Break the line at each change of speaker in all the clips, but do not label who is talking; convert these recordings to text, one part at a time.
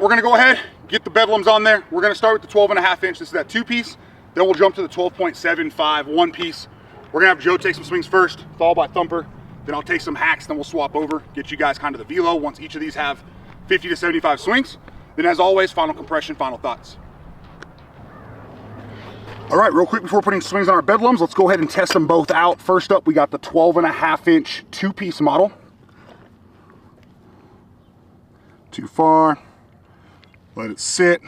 we're gonna go ahead, get the Bedlams on there. We're gonna start with the 12.5 inch. This is that 2-piece. Then we'll jump to the 12.75 1-piece. We're gonna have Joe take some swings first, followed by Thumper. Then I'll take some hacks, then we'll swap over, get you guys kind of the velo once each of these have 50 to 75 swings. Then as always, final compression, final thoughts. All right, real quick before putting swings on our Bedlams, let's go ahead and test them both out. First up, we got the 12.5 inch 2-piece model. Too far, let it sit.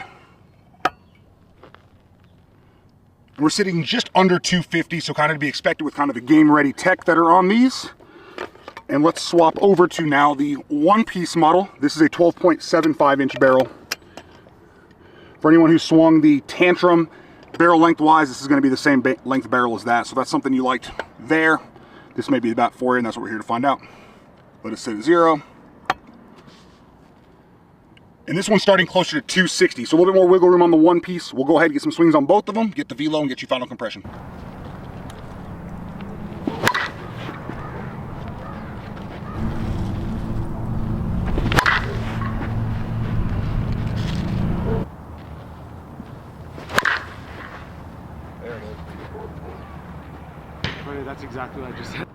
We're sitting just under 250, so kind of to be expected with kind of the game ready tech that are on these. And let's swap over to now the 1-piece model. This is a 12.75 inch barrel. For anyone who swung the Tantrum barrel lengthwise, this is going to be the same length barrel as that. So that's something you liked there. This may be the bat for you, and that's what we're here to find out. Let it sit at 0. And this one's starting closer to 260, so a little bit more wiggle room on the 1-piece. We'll go ahead and get some swings on both of them, get the velo, and get you final compression.
There it is. Funny, that's exactly what I just said.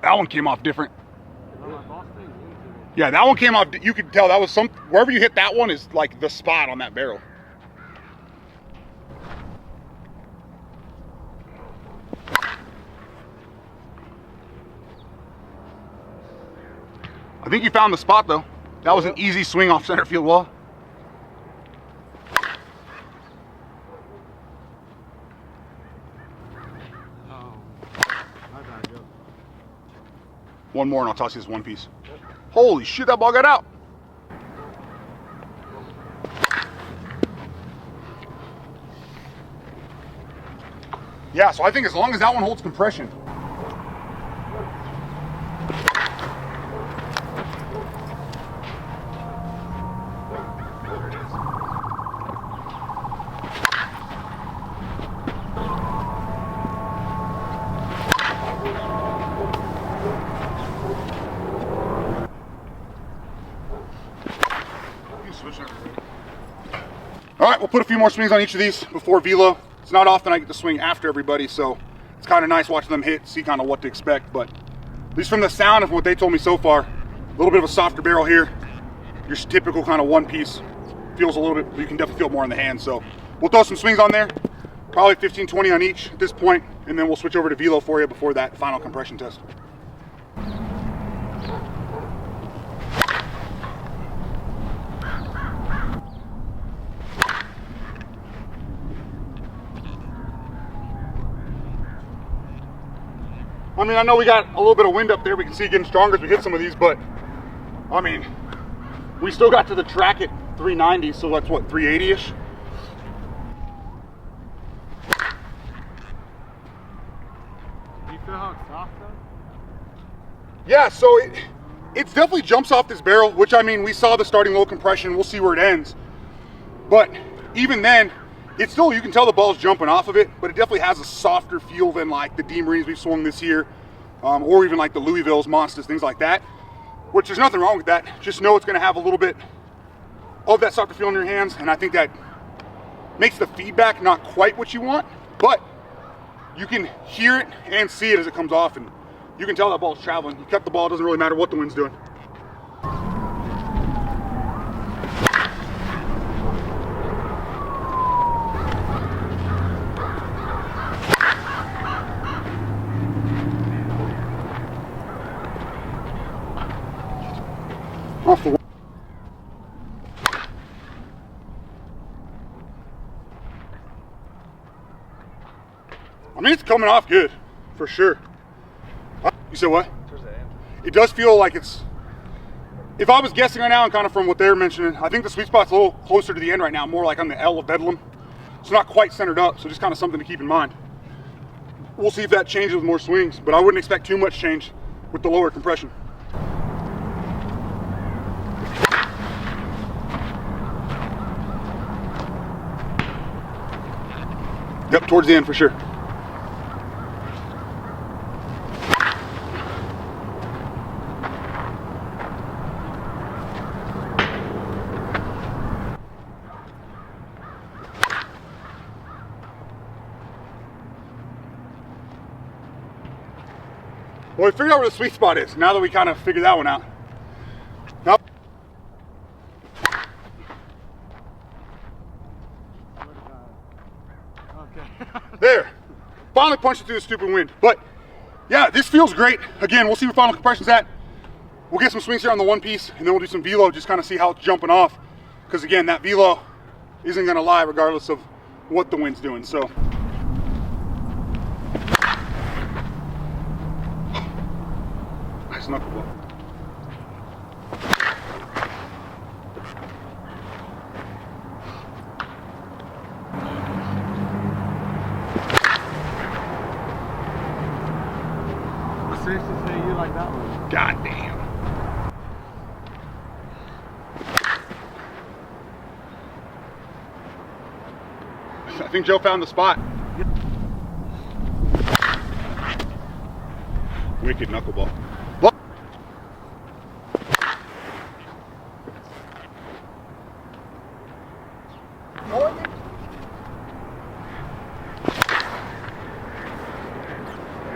That one came off different. Yeah, that one came off, you could tell that was some, wherever you hit that one is like the spot on that barrel. I think you found the spot though. That was an easy swing off center field wall.
Oh, my bad, Joe.
One more and I'll toss you this 1-piece. Holy shit, that ball got out. Yeah, so I think as long as that one holds compression. All right, we'll put a few more swings on each of these before velo. It's not often I get to swing after everybody, so it's kind of nice watching them hit, see kind of what to expect. But at least from the sound of what they told me so far, a little bit of a softer barrel here. Your typical kind of 1-piece feels a little bit, you can definitely feel it more in the hand. So we'll throw some swings on there, probably 15, 20 on each at this point, and then we'll switch over to velo for you before that final compression test. I mean, I know we got a little bit of wind up there. We can see it getting stronger as we hit some of these, but I mean, we still got to the track at 390, so that's what, 380-ish?
Do you feel how it's soft though?
Yeah, so it definitely jumps off this barrel, which I mean, we saw the starting low compression. We'll see where it ends. But even then, it's still, you can tell the ball's jumping off of it, but it definitely has a softer feel than like the D-Marines we've swung this year, or even like the Louisville's, Monsters, things like that, which there's nothing wrong with that. Just know it's gonna have a little bit of that softer feel in your hands, and I think that makes the feedback not quite what you want, but you can hear it and see it as it comes off, and you can tell that ball's traveling. You cut the ball, it doesn't really matter what the wind's doing. Off the wall. I mean, it's coming off good, for sure. You said what? It does feel like it's, if I was guessing right now and kind of from what they're mentioning, I think the sweet spot's a little closer to the end right now, more like on the L of Bedlam. It's not quite centered up, so just kind of something to keep in mind. We'll see if that changes with more swings, but I wouldn't expect too much change with the lower compression. Yep, towards the end for sure. Well, we figured out where the sweet spot is. Now that we kind of figured that one out. Now,
Okay.
there. Finally punched it through the stupid wind. But yeah, this feels great. Again, we'll see where final compression's at. We'll get some swings here on the one piece, and then we'll do some velo, just kind of see how it's jumping off. Because again, that velo isn't going to lie regardless of what the wind's doing. So nice knuckleball.
Seriously say you like that one?
God damn. I think Joe found the spot. Wicked knuckleball. Look.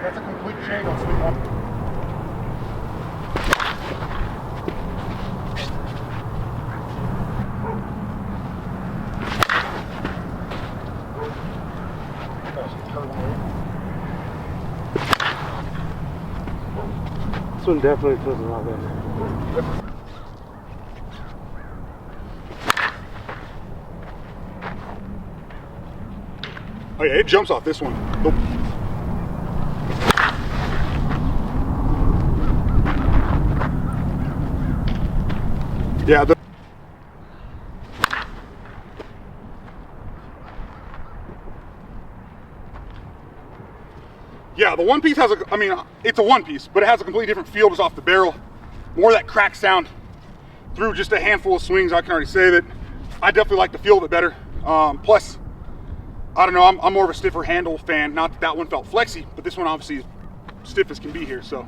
That's a complete change on swing one.
This one definitely feels a lot better.
Oh yeah, it jumps off this one. Nope. Yeah, the one piece has I mean, it's a one piece, but it has a completely different feel just off the barrel. More of that crack sound through just a handful of swings. I can already say that I definitely like the feel of it better. Plus, I don't know, I'm more of a stiffer handle fan. Not that that one felt flexy, but this one obviously is stiff as can be here, so.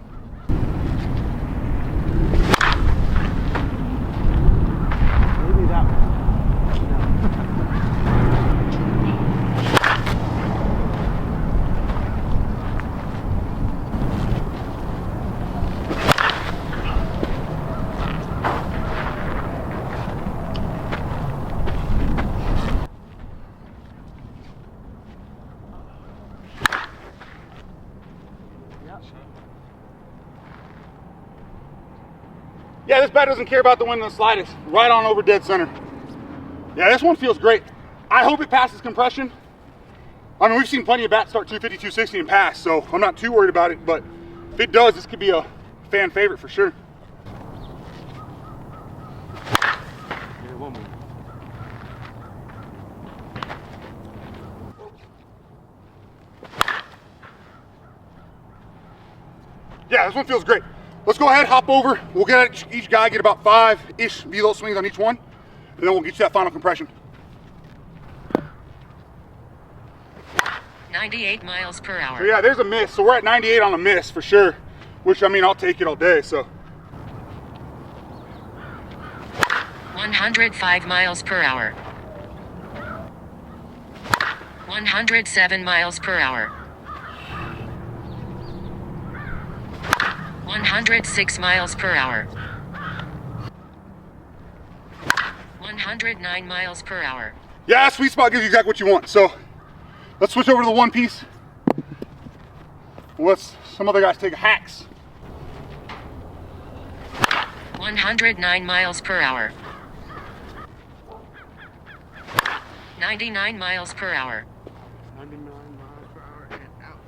Maybe that one.
Yeah, this bat doesn't care about the wind in the slightest. Right on over dead center. Yeah, this one feels great. I hope it passes compression. I mean, we've seen plenty of bats start 250, 260 and pass, so I'm not too worried about it, but if it does, this could be a fan favorite for sure.
Yeah, one more.
Yeah, this one feels great. Let's go ahead, hop over. We'll get each guy get about 5-ish velo swings on each one, and then we'll get you that final compression.
98 miles per hour.
So yeah, there's a miss. So we're at 98 on a miss for sure, which I mean, I'll take it all day, so.
105 miles per hour. 107 miles per hour. 106 miles per hour. 109 miles per hour.
Yeah, sweet spot gives you exactly what you want. So let's switch over to the one piece. Let's some other guys take hacks.
109 miles per hour. 99 miles per hour.
99 miles per hour and out.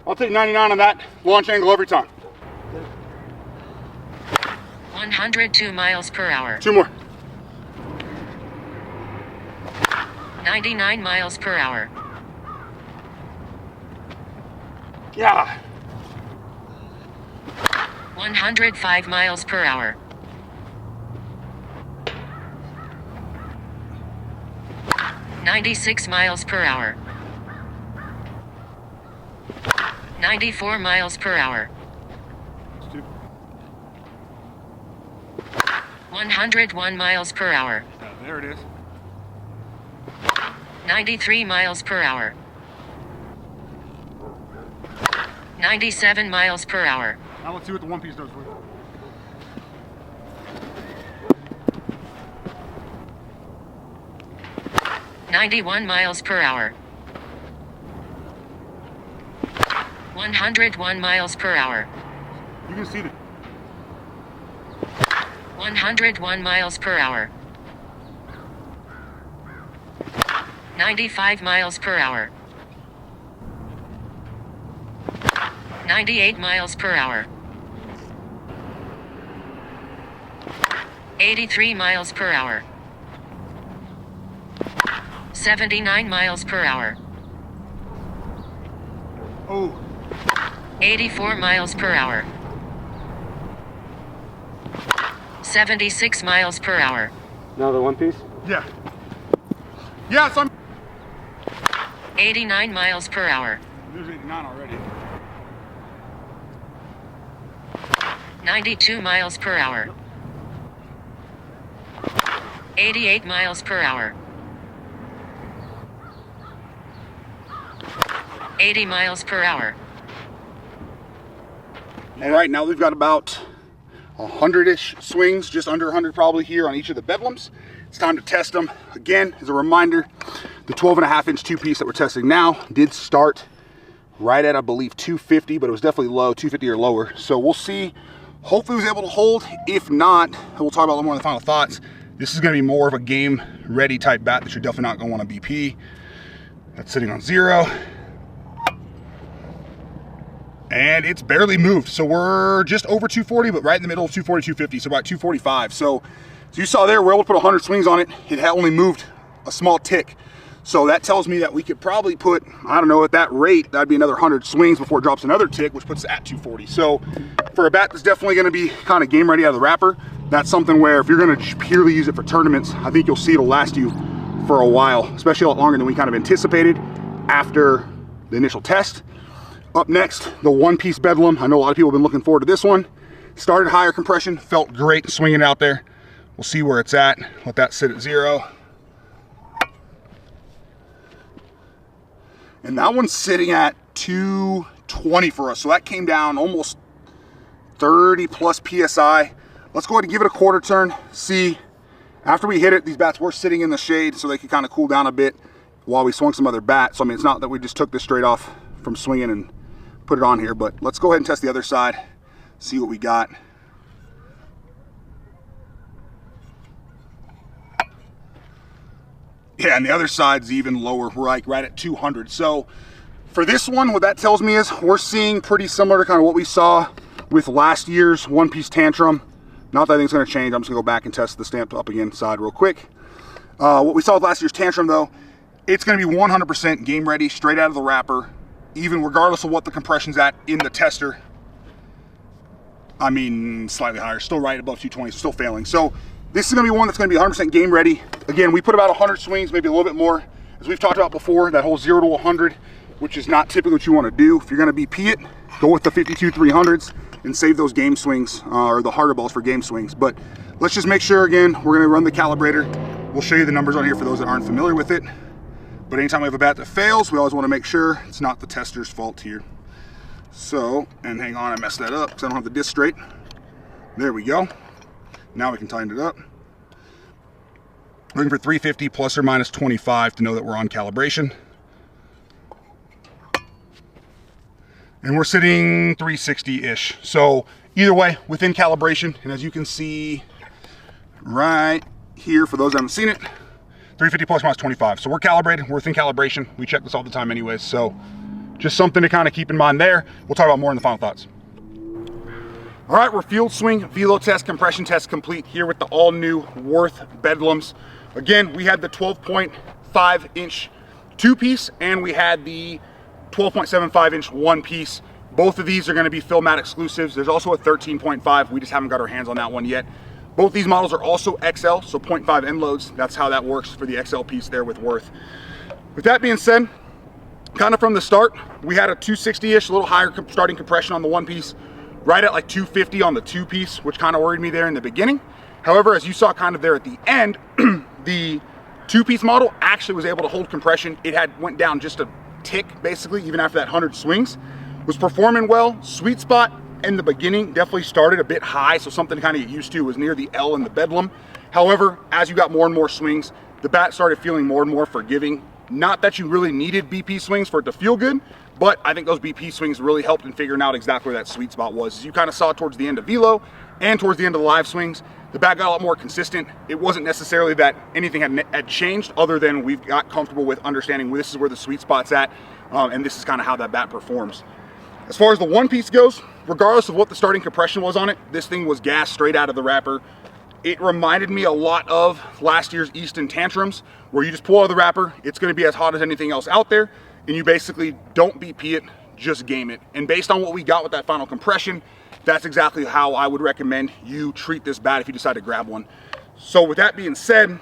I'll take 99 on that launch angle every time.
102 miles per hour.
2 more.
99 miles per hour.
Yeah.
105 miles per hour. 96 miles per hour. 94 miles per hour. 101 miles per hour.
There it is.
93 miles per hour. 97 miles per hour.
Now let's see what the one piece does for you.
$91 miles per hour. 101 miles per hour.
You can see the
101 miles per hour. 95 miles per hour. 98 miles per hour. 83 miles per hour. 79 miles per hour.
oh
84 miles per hour. 76 miles per hour.
Now the one piece?
yeah. Yes, I'm
89 miles per hour.
there's 89 already.
92 miles per hour. 88 miles per hour. 80 miles per hour.
All right, now we've got about 100-ish swings, just under 100 probably here on each of the Bedlams. It's time to test them. Again, as a reminder, the 12.5-inch two-piece that we're testing now did start right at, I believe, 250, but it was definitely low, 250 or lower. So we'll see. Hopefully it was able to hold. If not, we'll talk about a little more in the final thoughts. This is going to be more of a game-ready type bat that you're definitely not going to want to BP. That's sitting on 0. And it's barely moved. So we're just over 240, but right in the middle of 240, 250, so about 245. So you saw there, we're able to put 100 swings on it. It had only moved a small tick. So that tells me that we could probably put, I don't know, at that rate, that'd be another 100 swings before it drops another tick, which puts it at 240. So for a bat that's definitely gonna be kind of game ready out of the wrapper, that's something where if you're gonna purely use it for tournaments, I think you'll see it'll last you for a while, especially a lot longer than we kind of anticipated after the initial test. Up next, the one-piece Bedlam. I know a lot of people have been looking forward to this one. Started higher compression, felt great swinging it out there. We'll see where it's at. Let that sit at 0. And that one's sitting at 220 for us. So that came down almost 30 plus PSI. Let's go ahead and give it a quarter turn. See, after we hit it, these bats were sitting in the shade so they could kind of cool down a bit while we swung some other bats. So I mean, it's not that we just took this straight off from swinging and put it on here, but let's go ahead and test the other side, see what we got. Yeah, and the other side's even lower. We're like right at 200. So for this one, what that tells me is we're seeing pretty similar to kind of what we saw with last year's one-piece Tantrum. Not that I think it's going to change. I'm just going to go back and test the stamped up again side real quick. What we saw with last year's Tantrum, though, it's going to be 100% game ready, straight out of the wrapper, even regardless of what the compression's at in the tester. I mean, slightly higher, still right above 220, still failing. So this is going to be one that's going to be 100% game ready. Again, we put about 100 swings, maybe a little bit more. As we've talked about before, that whole 0 to 100, which is not typically what you want to do. If you're going to BP it, go with the 52 300s and save those game swings or the harder balls for game swings. But let's just make sure, again, we're going to run the calibrator. We'll show you the numbers on here for those that aren't familiar with it. But anytime we have a bat that fails, we always want to make sure it's not the tester's fault here. So, and hang on, I messed that up because I don't have the disc straight. There we go. Now we can tighten it up. Looking for 350 plus or minus 25 to know that we're on calibration. And we're sitting 360-ish. So either way, within calibration. And as you can see right here, for those that haven't seen it, 350 plus minus 25. So we're calibrated, we're within calibration. We check this all the time anyways. So just something to kind of keep in mind there. We'll talk about more in the final thoughts. All right, we're field swing, velo test, compression test complete here with the all new Worth Bedlams. Again, we had the 12.5-inch two-piece and we had the 12.75-inch one-piece. Both of these are going to be Phil Matt exclusives. There's also a 13.5. We just haven't got our hands on that one yet. Both these models are also XL, so 0.5 end loads. That's how that works for the XL piece there with Worth. With that being said, kind of from the start, we had a 260-ish, a little higher starting compression on the one piece, right at like 250 on the two piece, which kind of worried me there in the beginning. However, as you saw kind of there at the end, the two-piece model actually was able to hold compression. It had went down just a tick, basically, even after that 100 swings, was performing well. Sweet spot in the beginning definitely started a bit high, so something to kind of get used to was near the L in the Bedlam. However, as you got more and more swings, the bat started feeling more and more forgiving. Not that you really needed BP swings for it to feel good, but I think those BP swings really helped in figuring out exactly where that sweet spot was. As you kind of saw towards the end of velo and towards the end of the live swings, the bat got a lot more consistent. It wasn't necessarily that anything had changed, other than we've got comfortable with understanding this is where the sweet spot's at, and this is kind of how that bat performs. As far as the one piece goes, regardless of what the starting compression was on it, this thing was gas straight out of the wrapper. It reminded me a lot of last year's Easton Tantrums, where you just pull out of the wrapper, it's going to be as hot as anything else out there, and you basically don't BP it, just game it. And based on what we got with that final compression, that's exactly how I would recommend you treat this bat if you decide to grab one. So with that being said,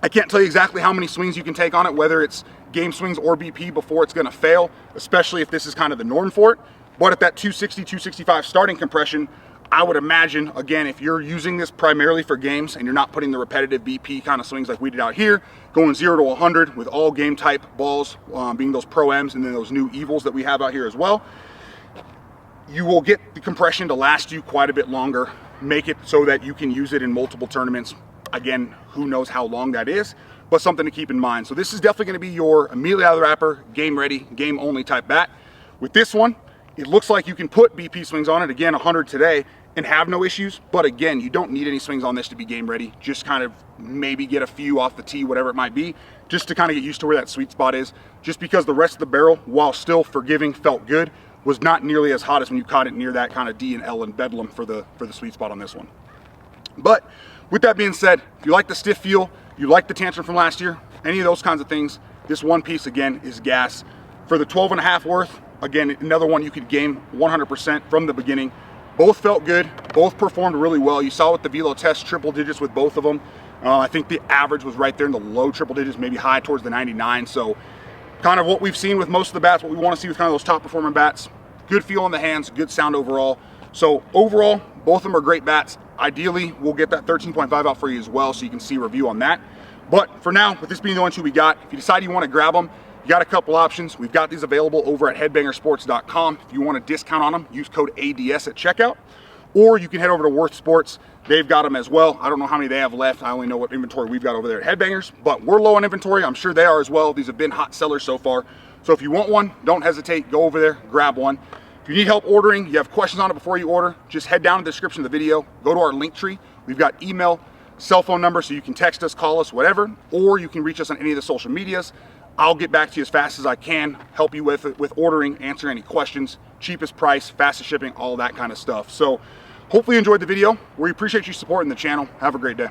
I can't tell you exactly how many swings you can take on it, whether it's game swings or BP, before it's going to fail, especially if this is kind of the norm for it. But at that 260, 265 starting compression, I would imagine, again, if you're using this primarily for games and you're not putting the repetitive BP kind of swings like we did out here, going 0 to 100 with all game type balls, being those Pro M's and then those new Evils that we have out here as well, you will get the compression to last you quite a bit longer, make it so that you can use it in multiple tournaments. Again, who knows how long that is, but something to keep in mind. So this is definitely going to be your immediately out of the wrapper, game ready, game only type bat. With this one, it looks like you can put BP swings on it, again, 100 today, and have no issues. But again, you don't need any swings on this to be game ready. Just kind of maybe get a few off the tee, whatever it might be, just to kind of get used to where that sweet spot is. Just because the rest of the barrel, while still forgiving, felt good, was not nearly as hot as when you caught it near that kind of D and L and Bedlam for the sweet spot on this one. But with that being said, if you like the stiff feel, you like the Tantrum from last year, any of those kinds of things, this one piece again is gas. For the 12.5 worth, again, another one you could game 100% from the beginning. Both felt good, both performed really well. You saw with the velo test, triple digits with both of them. I think the average was right there in the low triple digits, maybe high towards the 99. So kind of what we've seen with most of the bats, what we want to see with kind of those top performing bats. Good feel in the hands, good sound overall. So overall, both of them are great bats. Ideally, we'll get that 13.5 out for you as well, so you can see a review on that. But for now, with this being the only two we got, if you decide you want to grab them, you got a couple options. We've got these available over at headbangersports.com. If you want a discount on them, use code ADS at checkout. Or you can head over to Worth Sports. They've got them as well. I don't know how many they have left. I only know what inventory we've got over there at Headbangers. But we're low on inventory. I'm sure they are as well. These have been hot sellers so far. So if you want one, don't hesitate. Go over there, grab one. If you need help ordering, you have questions on it before you order, just head down to the description of the video. Go to our link tree. We've got email, cell phone number, so you can text us, call us, whatever. Or you can reach us on any of the social medias. I'll get back to you as fast as I can, help you with ordering, answer any questions, cheapest price, fastest shipping, all that kind of stuff. So hopefully you enjoyed the video. We appreciate you supporting the channel. Have a great day.